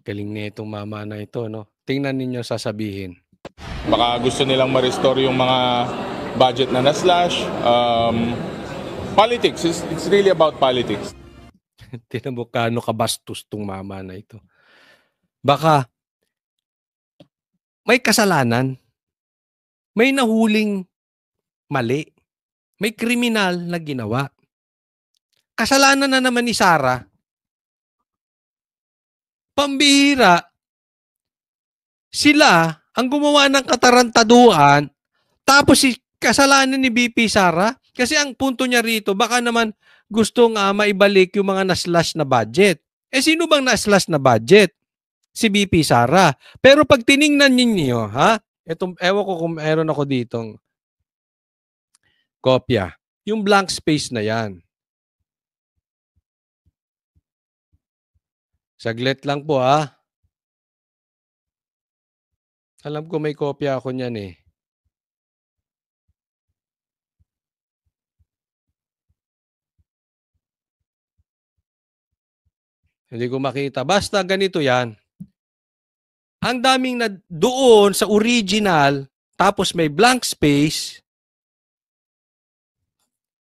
Galing na itong mama na ito, no? Tingnan ninyo sasabihin. Baka gusto nilang ma-restore yung mga budget na na-slash. Politics, it's really about politics. Tingnan mo kano kabastos tong mama na ito. Baka may kasalanan. May nahuling mali. May kriminal na ginawa. Kasalanan na naman ni Sara. Pambihira, sila ang gumawa ng katarantaduhan, tapos si kasalanan ni BP Sara. Kasi ang punto niya rito, baka naman gustong maibalik yung mga na-slash na budget. Eh sino bang na-slash na budget? Si BP Sara. Pero pag tiningnan ninyo, ha? Etong, ewan ko kung meron ako ditong kopya. Yung blank space na yan. Saglit lang po, ha? Alam ko may kopya ako niyan eh. Hindi ko makita. Basta ganito yan. Ang daming na doon sa original, tapos may blank space,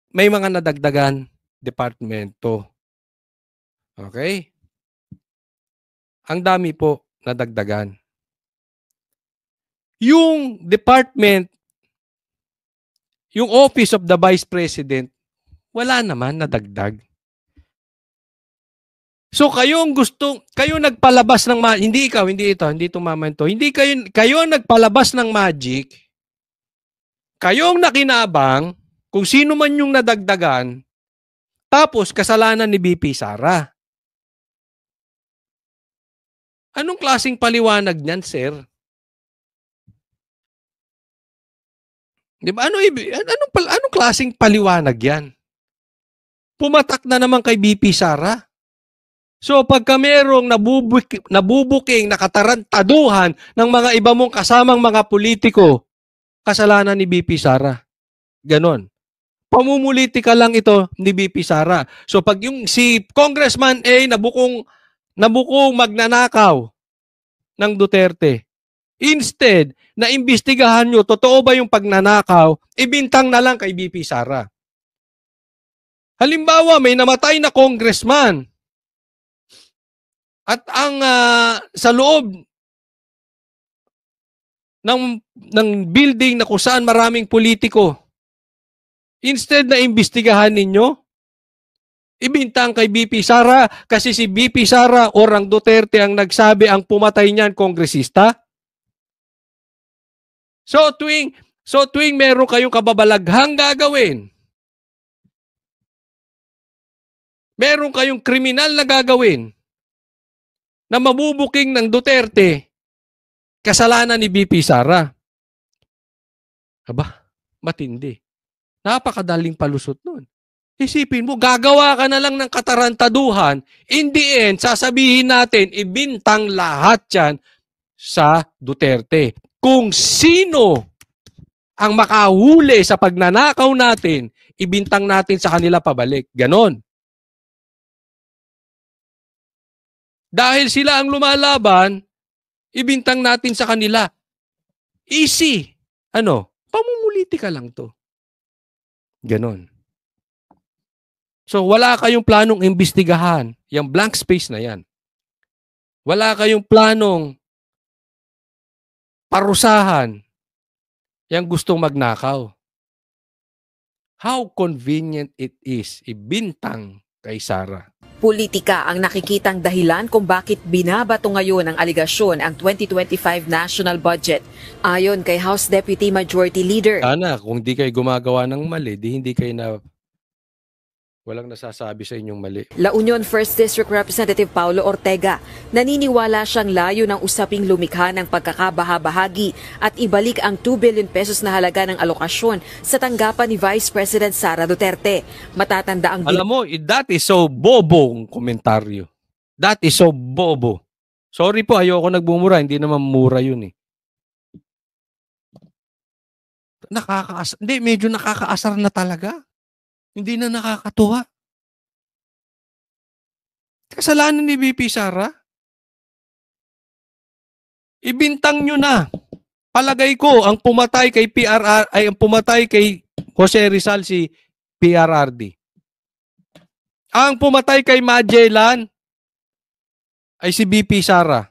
may mga nadagdagan departamento. Okay? Ang dami po nadagdagan. Yung department, yung Office of the Vice President, wala naman nadagdag. So kayo nagpalabas ng hindi ikaw, hindi ito, hindi tumaman to. Hindi kayo nagpalabas ng magic. Kayong nakinabang kung sino man yung nadagdagan, tapos kasalanan ni BP Sara. Anong klaseng paliwanag niyan, sir? Di ba? Anong klaseng paliwanag yan? Pumatak na naman kay BP Sara. So pagka merong nabubuking nakatarantaduhan ng mga iba mong kasamang mga politiko, kasalanan ni BP Sara. Ganon. Pamumulitika lang ito ni BP Sara. So pag yung si Congressman A nabukong magnanakaw ng Duterte, instead na imbestigahan nyo, totoo ba yung pagnanakaw, ibintang na lang kay BP Sara. Halimbawa, may namatay na congressman at ang sa loob ng building na kung saan maraming politiko, instead na imbestigahan ninyo, ibintang kay BP Sara kasi si BP Sara o ang Duterte ang nagsabi ang pumatay niyan kongresista. So tuwing meron kayong kababalaghang gagawin, meron kayong kriminal na gagawin na mabubuking ng Duterte, kasalanan ni BP Sara. Aba, matindi. Napakadaling palusot nun. Isipin mo, gagawa ka na lang ng katarantaduhan, in the end, sasabihin natin, ibintang lahat yan sa Duterte. Kung sino ang makahuli sa pagnanakaw natin, ibintang natin sa kanila pabalik. Ganon. Dahil sila ang lumalaban, ibintang natin sa kanila. Easy. Pamumulitika lang to. Ganon. So wala kayong planong imbestigahan yung blank space na yan. Wala kayong planong parusahan yung gustong magnakaw. How convenient it is ibintang kay Sara. Politika ang nakikitang dahilan kung bakit binabato ngayon ng aligasyon ang 2025 national budget. Ayon kay House Deputy Majority Leader. Sana kung di kayo gumagawa ng mali, hindi kayo walang nasasabi sa inyong mali. La Union 1st District Representative Paulo Ortega, naniniwala siyang layo ng usaping lumikha ng pagkakabahabahagi at ibalik ang 2 billion pesos na halaga ng alokasyon sa tanggapan ni Vice President Sara Duterte. Matatanda ang... Alam mo, that is so bobong komentaryo. That is so bobo. Sorry po, ayoko nagbumura. Hindi naman mura yun eh. Medyo nakakaasar na talaga. Hindi na nakakatuwa. Kasalanan ni BP Sara. Ibintang nyo na. Palagay ko, ang pumatay kay PRR, ay ang pumatay kay Jose Rizal si PRRD. Ang pumatay kay Magellan ay si BP Sara.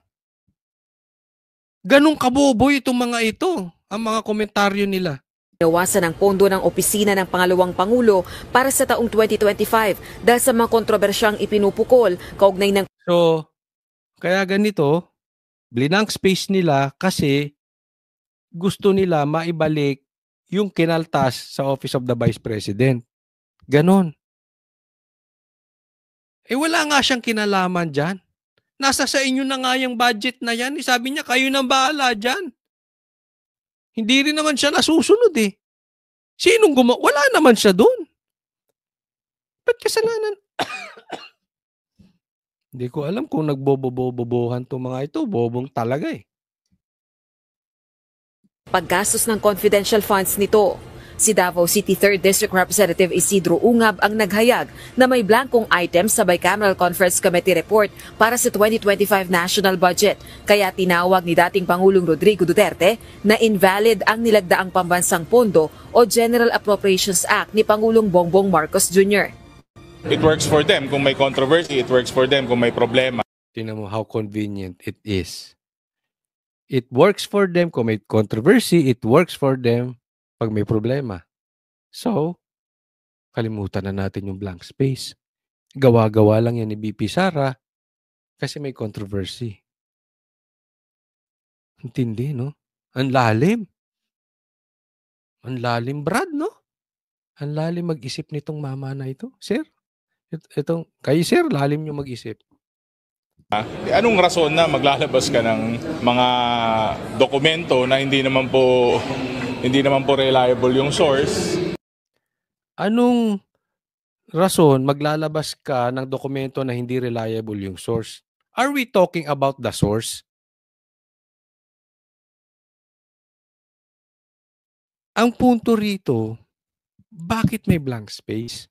Ganong kaboboy itong mga ito, ang mga komentaryo nila. Nawasan ang pondo ng opisina ng pangalawang pangulo para sa taong 2025 dahil sa mga kontrobersyang ipinupukol kaugnay ng So, kaya ganito, blinang space nila kasi gusto nila maibalik yung kinaltas sa Office of the Vice President. Ganon. Wala nga siyang kinalaman dyan. Nasa sa inyo na nga yung budget na yan. Sabi niya, kayo nang bahala dyan. Hindi rin naman siya nasusunod eh. Sinong gumawa? Wala naman siya doon. Ba't kasalanan? Hindi ko alam kung nagbobobobobohan itong mga ito. Bobong talaga eh. paggastos ng confidential funds nito. Si Davao City 3rd District Representative Isidro Ungab ang naghayag na may blankong items sa Bicameral Conference Committee report para sa 2025 national budget. Kaya tinawag ni dating Pangulong Rodrigo Duterte na invalid ang nilagdaang pambansang pondo o General Appropriations Act ni Pangulong Bongbong Marcos Jr. It works for them kung may controversy, it works for them kung may problema. Tingnan mo how convenient it is. It works for them kung may controversy, it works for them pag may problema. So, kalimutan na natin yung blank space. Gawa-gawa lang yan ni BP Sara kasi may controversy. Intindi, no? Ang lalim. Ang lalim, Brad, no? Ang lalim mag-isip nitong mama na ito. Sir, kayo sir, lalim nyo mag-isip. Anong rason na maglalabas ka ng mga dokumento na hindi naman po reliable yung source? Anong rason maglalabas ka ng dokumento na hindi reliable yung source? Are we talking about the source? Ang punto rito, bakit may blank space?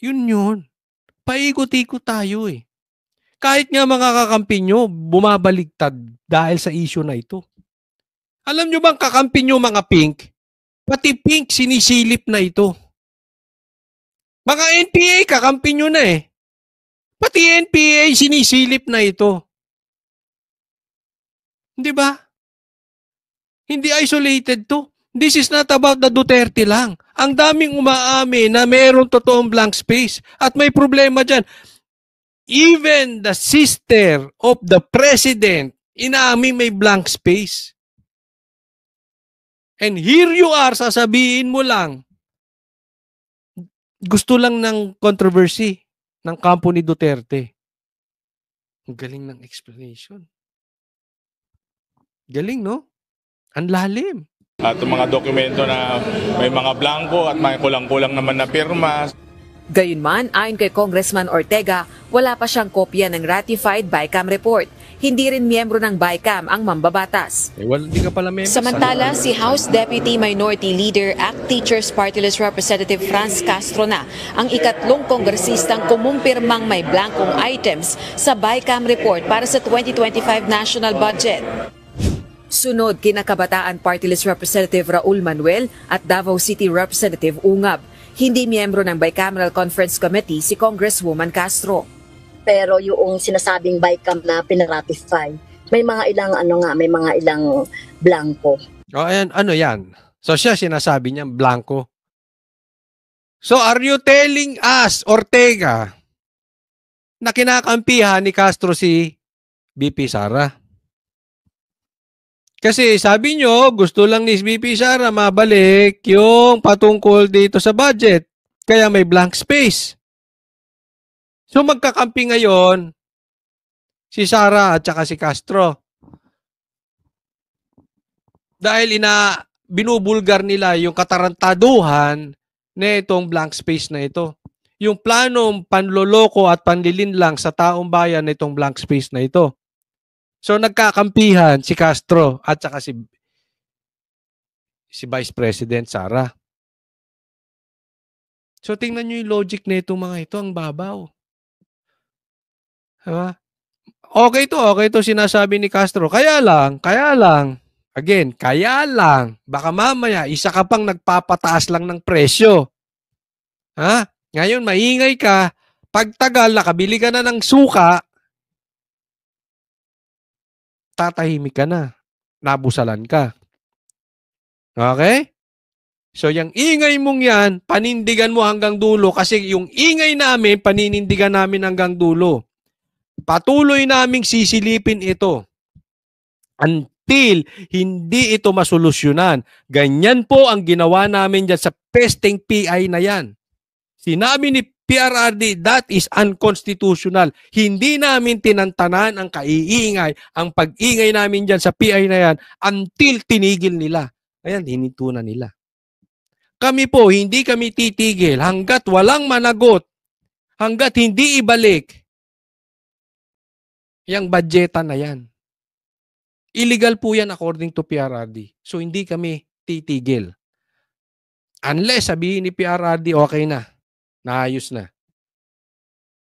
Yun. Paikot-ikot tayo eh. Kahit nga mga kakampi nyo, bumabaligtad dahil sa issue na ito. Alam nyo bang kakampi nyo mga pink? Pati pink sinisilip na ito. Mga NPA, kakampi nyo na eh. Pati NPA sinisilip na ito. Di ba? Hindi isolated to. This is not about the Duterte lang. Ang daming umaamin na mayroong totoong blank space at may problema dyan. Even the sister of the president, inaamin may blank space. And here you are, sasabihin mo lang, gusto lang ng controversy ng kampo ni Duterte. Ang galing ng explanation. Galing, no? Ang lalim. At yung mga dokumento na may mga blanco at may kulang-kulang naman na pirma. Gayunman, ayon kay Congressman Ortega, wala pa siyang kopya ng ratified BICAM report. Hindi rin miyembro ng BICAM ang mambabatas. Hindi ka pala member. Samantala, si House Deputy Minority Leader ACT Teachers Party List Representative Franz Castro na ang ikatlong kongresistang kumumpirmang may blankong items sa BICAM report para sa 2025 national budget. Sunod, kinakabataan Party List Representative Raul Manuel at Davao City Representative Ungab. Hindi miyembro ng Bicameral Conference Committee si Congresswoman Castro. Pero yung sinasabing BICAM na pinaratify, may mga ilang blanco. Ayan, ano yan? So siya sinasabi niya blanco. So are you telling us, Ortega, na kinakampihan ni Castro si BP Sara? Kasi sabi nyo, gusto lang ni BP Sara mabalik yung patungkol dito sa budget. Kaya may blank space. So magkakampi ngayon si Sara at saka si Castro. Dahil binubulgar nila yung katarantaduhan na itong blank space na ito. Yung planong panloloko at panlilinlang sa taong bayan na itong blank space na ito. So nagkakampihan si Castro at saka si Vice President Sara. So tingnan nyo yung logic na itong mga ito, ang babaw. Diba? Okay to sinasabi ni Castro. Kaya lang, again, kaya lang, baka mamaya, isa ka pang nagpapataas lang ng presyo. Ha? Ngayon, maingay ka, pagtagal, nakabili ka na ng suka, tatahimik ka na. Nabusalan ka. Okay? So, yung ingay mong yan, panindigan mo hanggang dulo kasi yung ingay namin, paninindigan namin hanggang dulo. Patuloy naming sisilipin ito until hindi ito masolusyonan. Ganyan po ang ginawa namin dyan sa pesting PI na yan. Sinabi ni PRRD, that is unconstitutional. Hindi namin tinantanan ang kaiingay, ang pag-ingay namin dyan sa PI na yan until tinigil nila. Ayan, hininto na nila. Kami po, hindi kami titigil hanggat walang managot, hanggat hindi ibalik yung budgetan na yan. Illegal po yan according to PRRD. So, hindi kami titigil. Unless sabihin ni PRRD, okay na. Naayos na.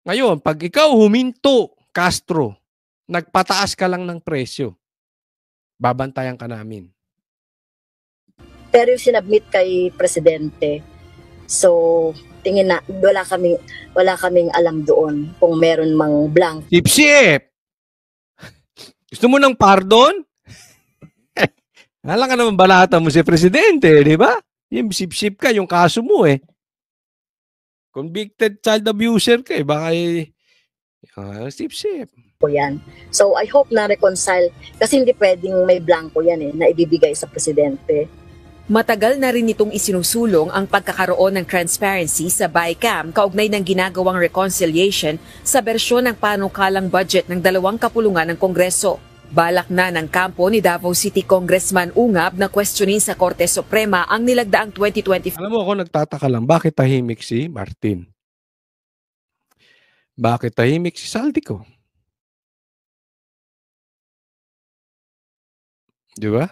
Ngayon, pag ikaw huminto, Castro, nagpataas ka lang ng presyo, babantayan ka namin. Pero yung sinabmit kay Presidente, so tingin na wala kaming alam doon kung meron mang blank. Sip-sip! Gusto mo ng pardon? Alam ka naman balata mo si Presidente, di ba? Yung sip-sip ka, yung kaso mo eh. Convicted child abuser ka eh. Baka sip-sip. Po yan. So I hope na reconcile kasi hindi pwedeng may blanco yan eh na ibibigay sa Presidente. Matagal na rin itong isinusulong ang pagkakaroon ng transparency sa BICAM kaugnay ng ginagawang reconciliation sa bersyon ng panukalang budget ng dalawang kapulungan ng Kongreso. Balak na ng kampo ni Davao City Congressman Ungab na questionin sa Korte Suprema ang nilagdaang 2025. Alam mo ako nagtataka lang, bakit tahimik si Martin? Bakit tahimik si Saldico? Di ba?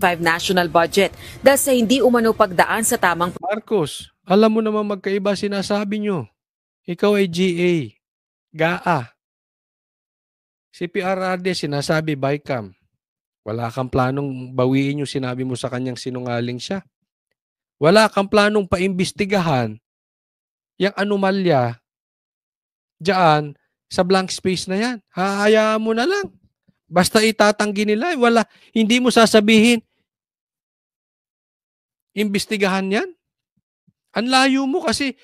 National budget dahil sa hindi umano pagdaan sa tamang Marcos, alam mo naman magkaiba sinasabi nyo. Ikaw ay GA, GAA. Si PRRD sinasabi BICAM. Wala kang planong bawiin yung sinabi mo sa kanyang sinungaling siya. Wala kang planong paimbestigahan yung anomalya diyan sa blank space na yan. Hahayaan mo na lang. Basta itatanggi nila. Hindi mo sasabihin, imbestigahan yan. Ang layo mo kasi,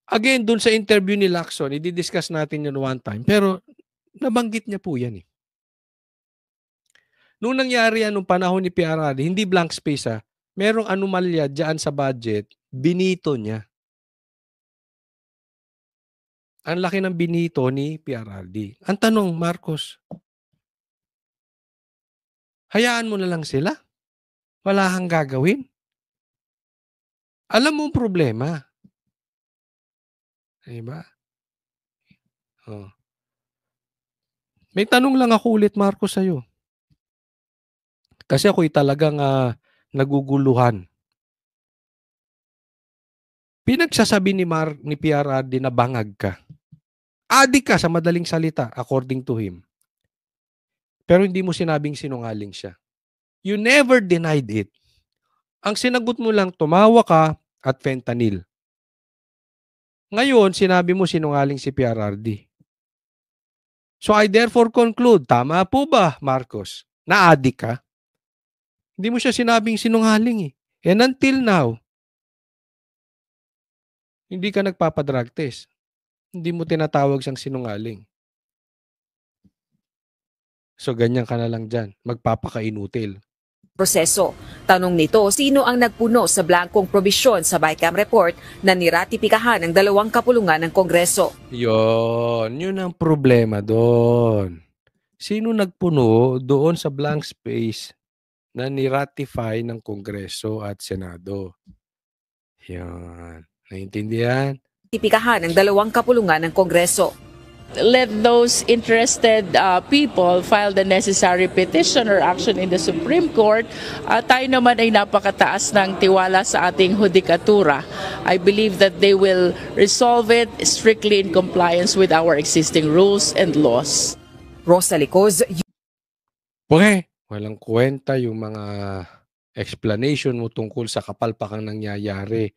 again, dun sa interview ni Lacson, i-discuss natin yun one time, pero nabanggit niya po yan eh. Nung nangyari yan nung panahon ni PRRD, hindi blank space merong anomalya dyan sa budget, binito niya. Ang laki ng binito ni PRRD. Ang tanong, Marcos, hayaan mo na lang sila? Wala kang gagawin? Alam mo ang problema. Diba? Oh. May tanong lang ako ulit, Marcos, sa'yo. Kasi ako'y talagang naguguluhan. Pinagsasabi ni PRRD na bangag ka. Adik ka sa madaling salita, according to him. Pero hindi mo sinabing sinungaling siya. You never denied it. Ang sinagot mo lang, tumawa ka at fentanyl. Ngayon, sinabi mo sinungaling si PRRD. So I therefore conclude, tama po ba, Marcos, na adik ka? Hindi mo siya sinabing sinungaling eh. And until now, hindi ka nagpapadrug test. Hindi mo tinatawag siyang sinungaling. So ganyan ka na lang dyan. Magpapakainutil. Proseso. Tanong nito, sino ang nagpuno sa blankong probisyon sa BICAM report na niratipikahan ng dalawang kapulungan ng Kongreso? Yun ang problema doon. Sino nagpuno doon sa blank space na niratify ng Kongreso at Senado? Yan. Naintindihan? Tipikahan ng dalawang kapulungan ng Kongreso. let those interested people file the necessary petition or action in the Supreme Court, tayo naman ay napakataas ng tiwala sa ating hudikatura. I believe that they will resolve it strictly in compliance with our existing rules and laws. Rosa Licoz, Okay, walang kwenta yung mga explanation mo tungkol sa kapalpakang nangyayari